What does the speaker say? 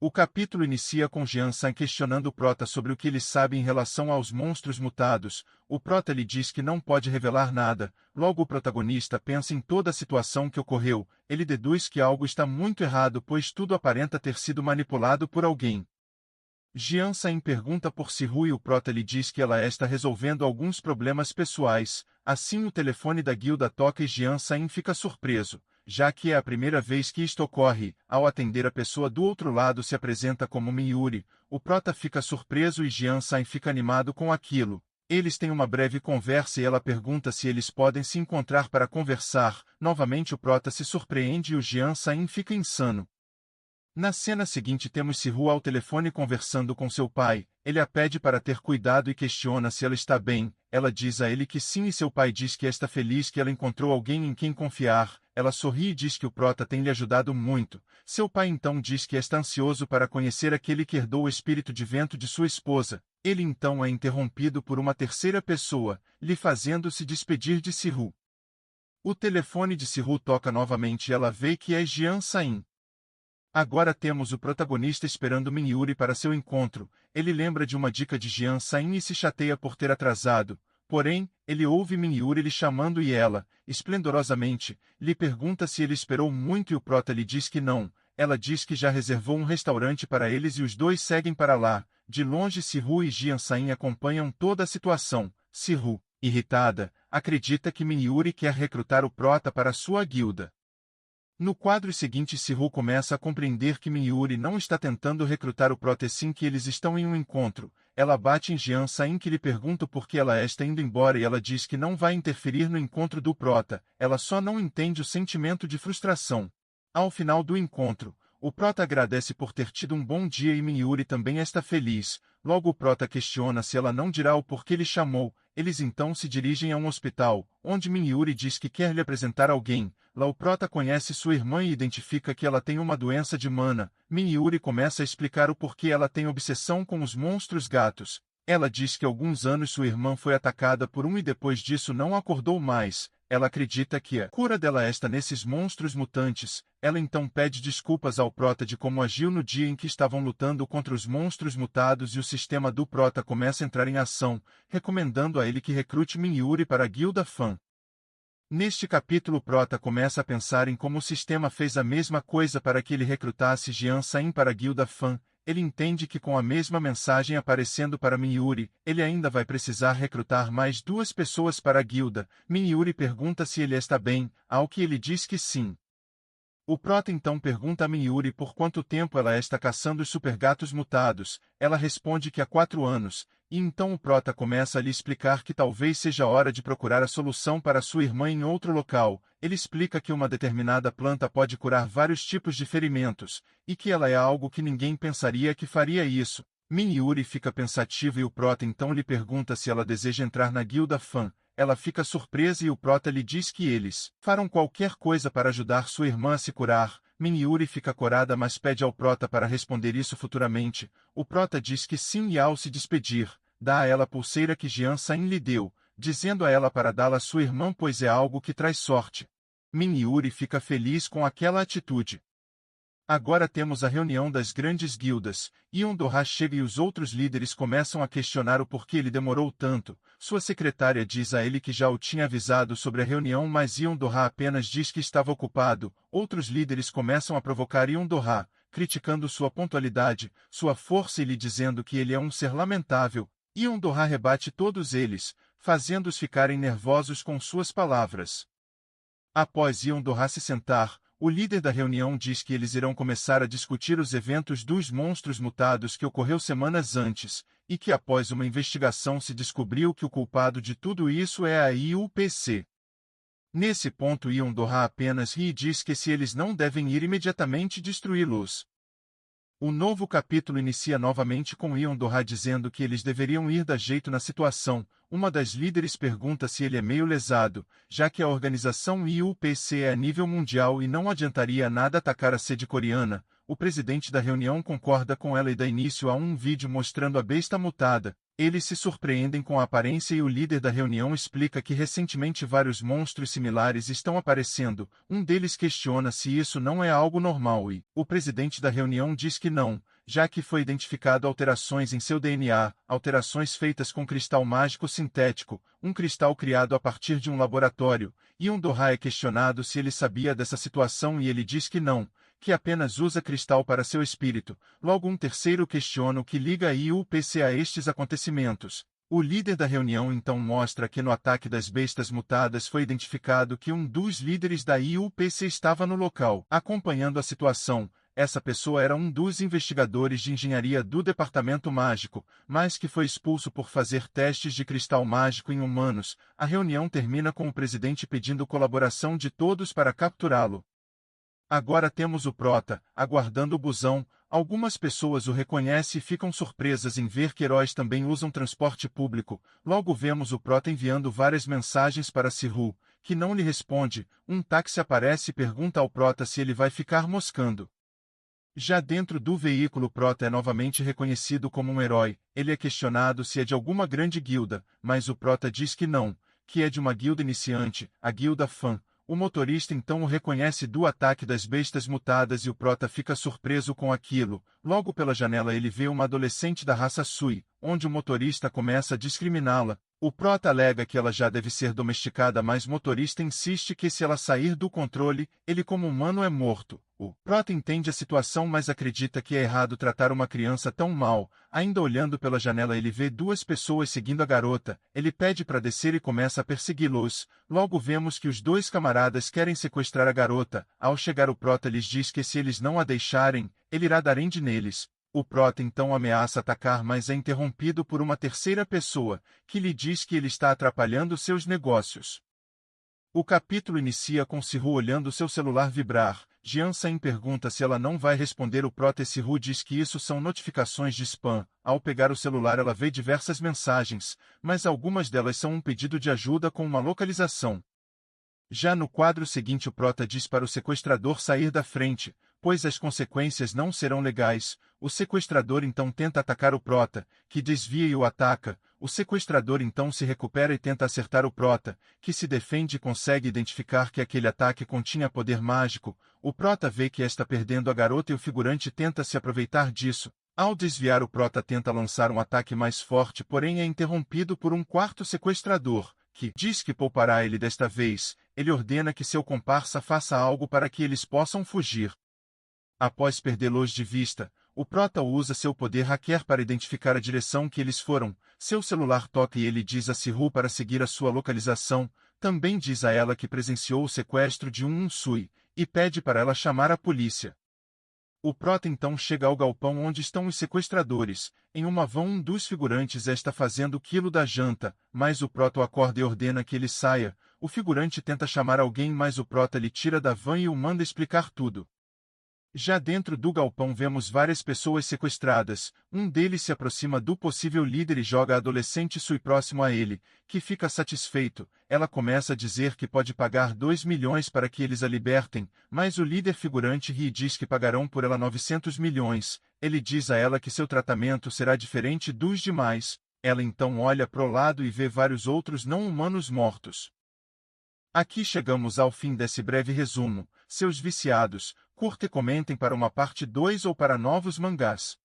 O capítulo inicia com Jian-san questionando o Prota sobre o que ele sabe em relação aos monstros mutados. O Prota lhe diz que não pode revelar nada. Logo o protagonista pensa em toda a situação que ocorreu. Ele deduz que algo está muito errado, pois tudo aparenta ter sido manipulado por alguém. Jian-san pergunta por Sihu e o Prota lhe diz que ela está resolvendo alguns problemas pessoais. Assim o telefone da guilda toca e Jian-san fica surpreso, já que é a primeira vez que isto ocorre. Ao atender, a pessoa do outro lado se apresenta como Miuri. O Prota fica surpreso e Jian-san fica animado com aquilo. Eles têm uma breve conversa e ela pergunta se eles podem se encontrar para conversar. Novamente o Prota se surpreende e o Jian-san fica insano. Na cena seguinte temos Sihu ao telefone conversando com seu pai. Ele a pede para ter cuidado e questiona se ela está bem. Ela diz a ele que sim e seu pai diz que está feliz que ela encontrou alguém em quem confiar. Ela sorri e diz que o Prota tem lhe ajudado muito. Seu pai então diz que está ansioso para conhecer aquele que herdou o espírito de vento de sua esposa. Ele então é interrompido por uma terceira pessoa, lhe fazendo se despedir de Sihu. O telefone de Sihu toca novamente e ela vê que é Jian-san. Agora temos o protagonista esperando Miuri para seu encontro. Ele lembra de uma dica de Jian-san e se chateia por ter atrasado. Porém, ele ouve Miuri lhe chamando e ela, esplendorosamente, lhe pergunta se ele esperou muito e o Prota lhe diz que não. Ela diz que já reservou um restaurante para eles e os dois seguem para lá. De longe Sihu e Jian-san acompanham toda a situação. Sihu, irritada, acredita que Miuri quer recrutar o Prota para sua guilda. No quadro seguinte Sihu começa a compreender que Miuri não está tentando recrutar o Prota e sim que eles estão em um encontro. Ela bate em Jian-san que lhe pergunta por que ela está indo embora e ela diz que não vai interferir no encontro do Prota. Ela só não entende o sentimento de frustração. Ao final do encontro, o Prota agradece por ter tido um bom dia e Miuri também está feliz. Logo o Prota questiona se ela não dirá o porquê lhe chamou. Eles então se dirigem a um hospital, onde Miuri diz que quer lhe apresentar alguém. Lá o Prota conhece sua irmã e identifica que ela tem uma doença de mana. Miuri começa a explicar o porquê ela tem obsessão com os monstros gatos. Ela diz que há alguns anos sua irmã foi atacada por um e depois disso não acordou mais. Ela acredita que a cura dela está nesses monstros mutantes. Ela então pede desculpas ao Prota de como agiu no dia em que estavam lutando contra os monstros mutados e o sistema do Prota começa a entrar em ação, recomendando a ele que recrute Miuri para a guilda Fan. Neste capítulo o Prota começa a pensar em como o sistema fez a mesma coisa para que ele recrutasse Jian-san para a guilda Fan. Ele entende que com a mesma mensagem aparecendo para Miuri, ele ainda vai precisar recrutar mais 2 pessoas para a guilda. Miuri pergunta se ele está bem, ao que ele diz que sim. O Prota então pergunta a Miuri por quanto tempo ela está caçando os supergatos mutados. Ela responde que há 4 anos, e então o Prota começa a lhe explicar que talvez seja hora de procurar a solução para sua irmã em outro local. Ele explica que uma determinada planta pode curar vários tipos de ferimentos, e que ela é algo que ninguém pensaria que faria isso. Miuri fica pensativa e o Prota então lhe pergunta se ela deseja entrar na guilda Fan. Ela fica surpresa e o Prota lhe diz que eles farão qualquer coisa para ajudar sua irmã a se curar. Miuri fica corada mas pede ao Prota para responder isso futuramente. O Prota diz que sim e ao se despedir, dá a ela a pulseira que Jian-san lhe deu, dizendo a ela para dá-la à sua irmã pois é algo que traz sorte. Miuri fica feliz com aquela atitude. Agora temos a reunião das grandes guildas. Yondoha chega e os outros líderes começam a questionar o porquê ele demorou tanto. Sua secretária diz a ele que já o tinha avisado sobre a reunião mas Yondoha apenas diz que estava ocupado. Outros líderes começam a provocar Yondoha, criticando sua pontualidade, sua força e lhe dizendo que ele é um ser lamentável. Yondoha rebate todos eles, fazendo-os ficarem nervosos com suas palavras. Após Yondoha se sentar, o líder da reunião diz que eles irão começar a discutir os eventos dos monstros mutados que ocorreu semanas antes, e que após uma investigação se descobriu que o culpado de tudo isso é a IUPC. Nesse ponto Yondoha apenas ri e diz que se eles não devem ir imediatamente destruí-los. O novo capítulo inicia novamente com Yondoha dizendo que eles deveriam ir dar jeito na situação. Uma das líderes pergunta se ele é meio lesado, já que a organização IUPC é a nível mundial e não adiantaria nada atacar a sede coreana. O presidente da reunião concorda com ela e dá início a um vídeo mostrando a besta mutada. Eles se surpreendem com a aparência e o líder da reunião explica que recentemente vários monstros similares estão aparecendo. Um deles questiona se isso não é algo normal e o presidente da reunião diz que não, já que foi identificado alterações em seu DNA, alterações feitas com cristal mágico sintético, um cristal criado a partir de um laboratório, e um Doha é questionado se ele sabia dessa situação e ele diz que não, que apenas usa cristal para seu espírito. Logo um terceiro questiona o que liga a IUPC a estes acontecimentos. O líder da reunião então mostra que no ataque das bestas mutadas foi identificado que um dos líderes da IUPC estava no local, acompanhando a situação. Essa pessoa era um dos investigadores de engenharia do departamento mágico, mas que foi expulso por fazer testes de cristal mágico em humanos. A reunião termina com o presidente pedindo colaboração de todos para capturá-lo. Agora temos o Prota, aguardando o busão. Algumas pessoas o reconhecem e ficam surpresas em ver que heróis também usam transporte público. Logo vemos o Prota enviando várias mensagens para Sihu, que não lhe responde. Um táxi aparece e pergunta ao Prota se ele vai ficar moscando. Já dentro do veículo, Prota é novamente reconhecido como um herói. Ele é questionado se é de alguma grande guilda, mas o Prota diz que não, que é de uma guilda iniciante, a Guilda Fã. O motorista então o reconhece do ataque das bestas mutadas e o Prota fica surpreso com aquilo. Logo pela janela ele vê uma adolescente da raça Sui, onde o motorista começa a discriminá-la. O Prota alega que ela já deve ser domesticada, mas o motorista insiste que se ela sair do controle, ele como humano é morto. O Prota entende a situação, mas acredita que é errado tratar uma criança tão mal. Ainda olhando pela janela ele vê duas pessoas seguindo a garota. Ele pede para descer e começa a persegui-los. Logo vemos que os dois camaradas querem sequestrar a garota. Ao chegar o Prota lhes diz que se eles não a deixarem, ele irá dar end neles. O Prota então ameaça atacar, mas é interrompido por uma terceira pessoa, que lhe diz que ele está atrapalhando seus negócios. O capítulo inicia com Sihu olhando seu celular vibrar. Jian-san pergunta se ela não vai responder. O Prota e Sihu diz que isso são notificações de spam. Ao pegar o celular ela vê diversas mensagens, mas algumas delas são um pedido de ajuda com uma localização. Já no quadro seguinte o Prota diz para o sequestrador sair da frente, pois as consequências não serão legais. O sequestrador então tenta atacar o Prota, que desvia e o ataca. O sequestrador então se recupera e tenta acertar o Prota, que se defende e consegue identificar que aquele ataque continha poder mágico. O Prota vê que está perdendo a garota e o figurante tenta se aproveitar disso. Ao desviar o Prota tenta lançar um ataque mais forte, porém é interrompido por um quarto sequestrador, que diz que poupará ele desta vez. Ele ordena que seu comparsa faça algo para que eles possam fugir. Após perdê-los de vista, o Prota usa seu poder hacker para identificar a direção que eles foram. Seu celular toca e ele diz a Sihu para seguir a sua localização. Também diz a ela que presenciou o sequestro de um Unsui, e pede para ela chamar a polícia. O Prota então chega ao galpão onde estão os sequestradores. Em uma van um dos figurantes está fazendo o quilo da janta, mas o Prota o acorda e ordena que ele saia. O figurante tenta chamar alguém, mas o Prota lhe tira da van e o manda explicar tudo. Já dentro do galpão vemos várias pessoas sequestradas. Um deles se aproxima do possível líder e joga a adolescente Sui próximo a ele, que fica satisfeito. Ela começa a dizer que pode pagar 2 milhões para que eles a libertem, mas o líder figurante ri e diz que pagarão por ela 900 milhões. Ele diz a ela que seu tratamento será diferente dos demais. Ela então olha pro lado e vê vários outros não-humanos mortos. Aqui chegamos ao fim desse breve resumo. Seus viciados, curta e comentem para uma parte 2 ou para novos mangás.